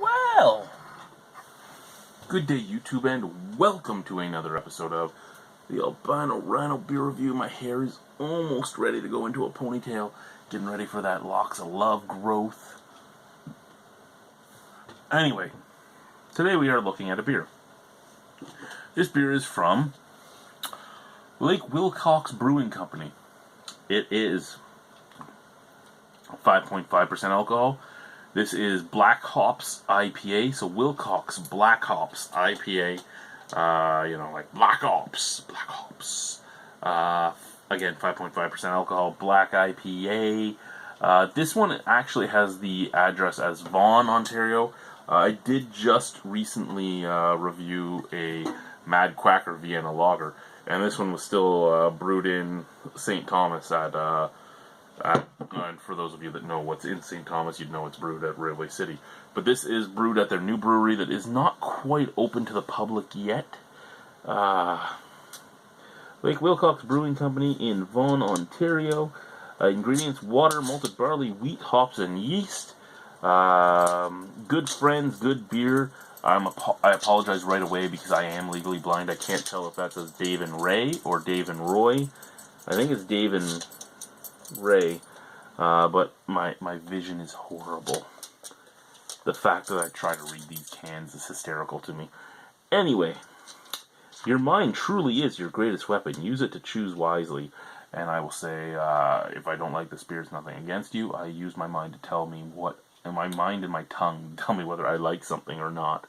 Well, good day YouTube and welcome to another episode of the Albino Rhino Beer Review. My hair is almost ready to go into a ponytail, getting ready for that locks of love growth. Anyway, today we are looking at a beer. This beer is from Lake Wilcox Brewing Company. It is 5.5% alcohol. This is Black Hops IPA, so Wilcox Black Hops IPA, like Black Hops. Again, 5.5% alcohol, Black IPA. This one actually has the address as Vaughan, Ontario. I did just recently review a Mad Quacker Vienna Lager, and this one was still brewed in St. Thomas and for those of you that know what's in St. Thomas, you'd know it's brewed at Railway City. But this is brewed at their new brewery that is not quite open to the public yet. Lake Wilcox Brewing Company in Vaughan, Ontario. Ingredients: water, malted barley, wheat, hops, and yeast. Good friends, good beer. I apologize right away because I am legally blind. I can't tell if that says Dave and Ray or Dave and Roy. I think it's Dave and Ray, but my vision is horrible. The fact that I try to read these cans is hysterical to me. Anyway, your mind truly is your greatest weapon. Use it to choose wisely. And I will say, if I don't like this beer, it's nothing against you. I use my mind to tell me and my mind and my tongue tell me whether I like something or not.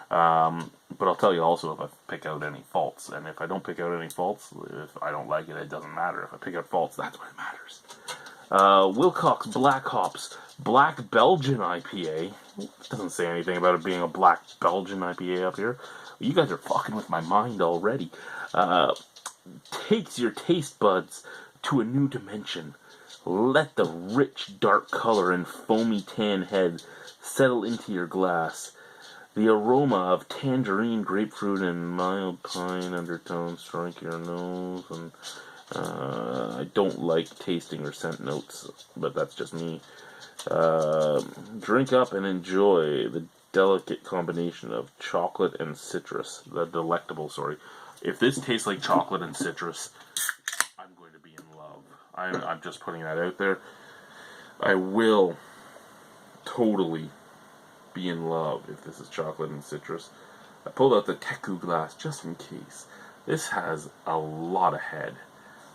But I'll tell you also if I pick out any faults. And if I don't pick out any faults, if I don't like it, it doesn't matter. If I pick out faults, that's what matters. Wilcox Black Hops Black Belgian IPA. Doesn't say anything about it being a Black Belgian IPA up here. You guys are fucking with my mind already. Takes your taste buds to a new dimension. Let the rich dark color and foamy tan head settle into your glass. The aroma of tangerine, grapefruit, and mild pine undertones strike your nose. And I don't like tasting or scent notes, but that's just me. Drink up and enjoy the delicate combination of chocolate and citrus. If this tastes like chocolate and citrus, I'm going to be in love. I'm just putting that out there. I will totally be in love if this is chocolate and citrus. I pulled out the Teku glass just in case. This has a lot of head.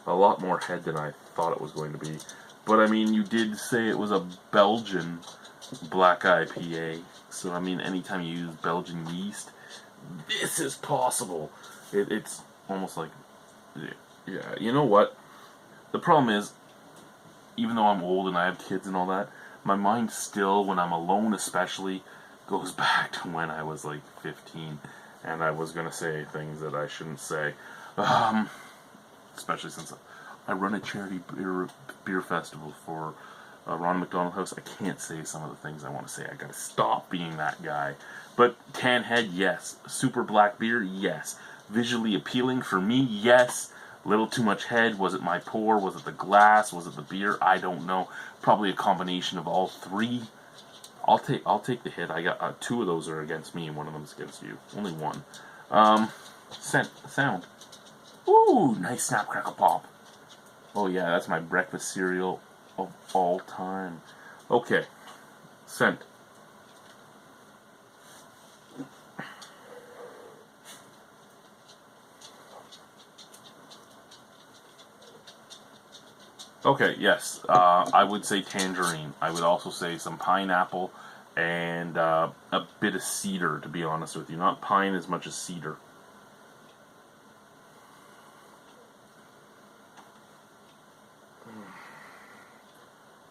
A lot more head than I thought it was going to be. But I mean, you did say it was a Belgian black IPA. So I mean, anytime you use Belgian yeast, this is possible. It's almost like, yeah, you know what? The problem is, even though I'm old and I have kids and all that, my mind still, when I'm alone especially, goes back to when I was like 15 and I was going to say things that I shouldn't say. Especially since I run a charity beer festival for Ronald McDonald House. I can't say some of the things I want to say. I gotta stop being that guy. But tan head, yes. Super black beer, yes. Visually appealing for me, yes. Little too much head. Was it my pour? Was it the glass? Was it the beer? I don't know. Probably a combination of all three. I'll take the hit. I got two of those are against me, and one of them is against you. Only one. Sound. Ooh, nice snap, crackle, pop. Oh yeah, that's my breakfast cereal of all time. Okay, scent. Okay, yes, I would say tangerine. I would also say some pineapple and a bit of cedar, to be honest with you. Not pine as much as cedar.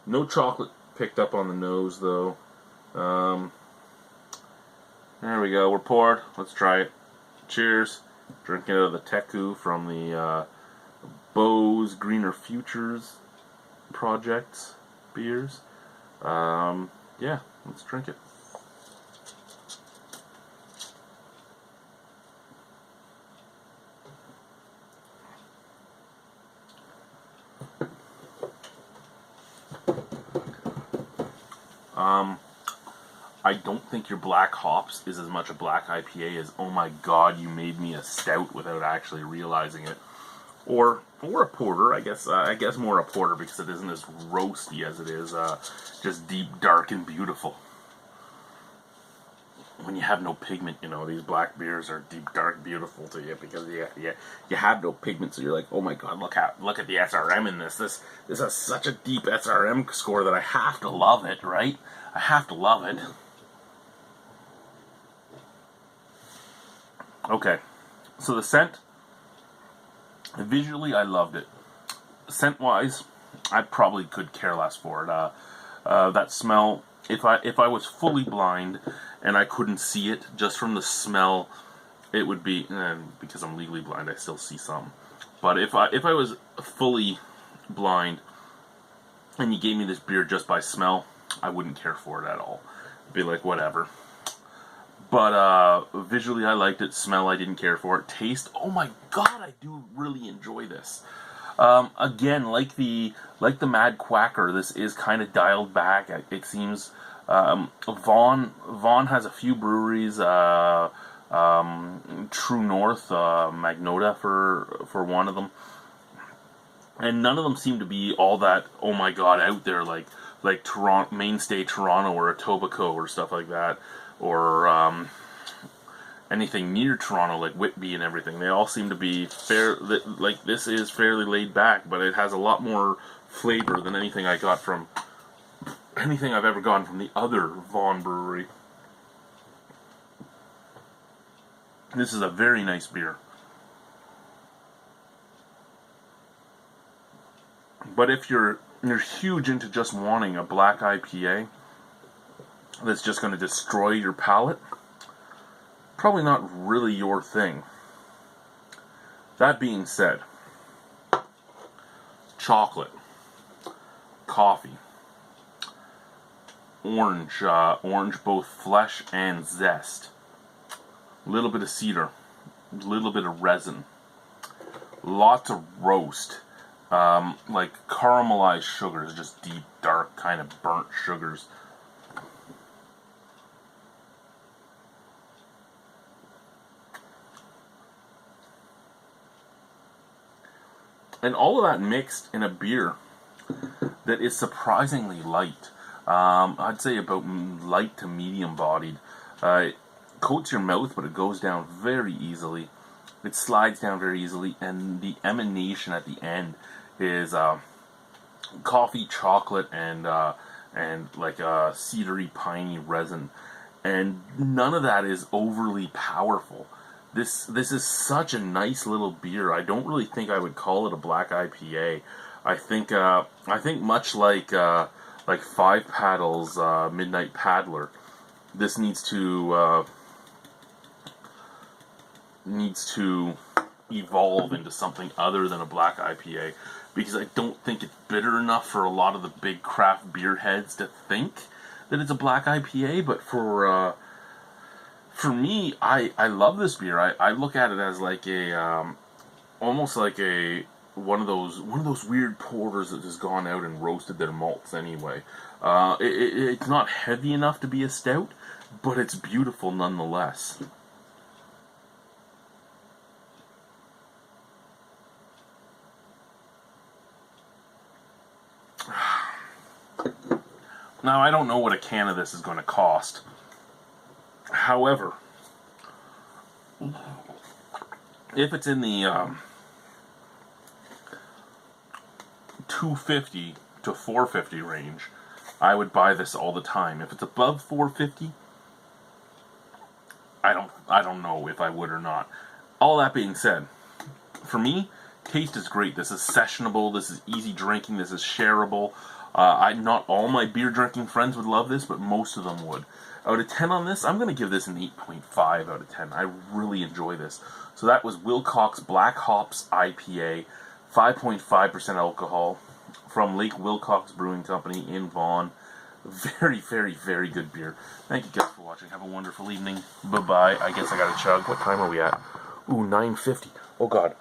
No chocolate picked up on the nose, though. There we go. We're poured. Let's try it. Cheers. Drinking out of the Teku from the Bose Greener Futures Projects beers. Yeah, let's drink it. I don't think your black hops is as much a black IPA as, oh my god, you made me a stout without actually realizing it. Or a porter, I guess more a porter because it isn't as roasty as it is just deep, dark, and beautiful. When you have no pigment, you know, these black beers are deep, dark, beautiful to you because you have no pigment, so you're like, oh my god, look at the SRM in this. This has such a deep SRM score that I have to love it, right? I have to love it. Okay, so the scent, visually I loved it. Scent-wise, I probably could care less for it. That smell, if I was fully blind and I couldn't see it just from the smell, it would be, and because I'm legally blind, I still see some. But if I was fully blind and you gave me this beer just by smell, I wouldn't care for it at all. I'd be like, whatever. But visually I liked it, smell I didn't care for it, taste, oh my god, I do really enjoy this. Again, like the Mad Quacker, this is kind of dialed back. It seems Vaughan has a few breweries. True North, Magnota for one of them, and none of them seem to be all that, oh my god, out there like Toronto, Mainstay Toronto or Etobicoke or stuff like that, or anything near Toronto like Whitby and everything. They all seem to be fair. Like this is fairly laid back, but it has a lot more flavor than anything I've ever gotten from the other Vaughan brewery. This is a very nice beer. But if you're huge into just wanting a black IPA that's just going to destroy your palate, probably not really your thing. That being said, chocolate, coffee, orange both flesh and zest, a little bit of cedar, a little bit of resin, lots of roast, like caramelized sugars, just deep, dark, kind of burnt sugars. And all of that mixed in a beer that is surprisingly light. I'd say about light to medium bodied. It coats your mouth, but it goes down very easily. It slides down very easily, and the emanation at the end is coffee, chocolate, and like a cedary, piney resin. And none of that is overly powerful. This is such a nice little beer. I don't really think I would call it a black IPA. I think much like Five Paddles Midnight Paddler, this needs to evolve into something other than a black IPA, because I don't think it's bitter enough for a lot of the big craft beer heads to think that it's a black IPA. But for me, I love this beer. I look at it as like a almost like one of those weird porters that has gone out and roasted their malts anyway. It's not heavy enough to be a stout, but it's beautiful nonetheless. Now, I don't know what a can of this is going to cost. However, if it's in the $250 to $450 range, I would buy this all the time. If it's above $450, I don't know if I would or not. All that being said, for me, taste is great. This is sessionable. This is easy drinking. This is shareable. Not all my beer drinking friends would love this, but most of them would. Out of 10 on this, I'm going to give this an 8.5 out of 10. I really enjoy this. So that was Wilcox Black Hops IPA, 5.5% alcohol, from Lake Wilcox Brewing Company in Vaughan. Very, very, very good beer. Thank you guys for watching. Have a wonderful evening. Bye-bye. I guess I got to chug. What time are we at? Ooh, 9:50. Oh, God.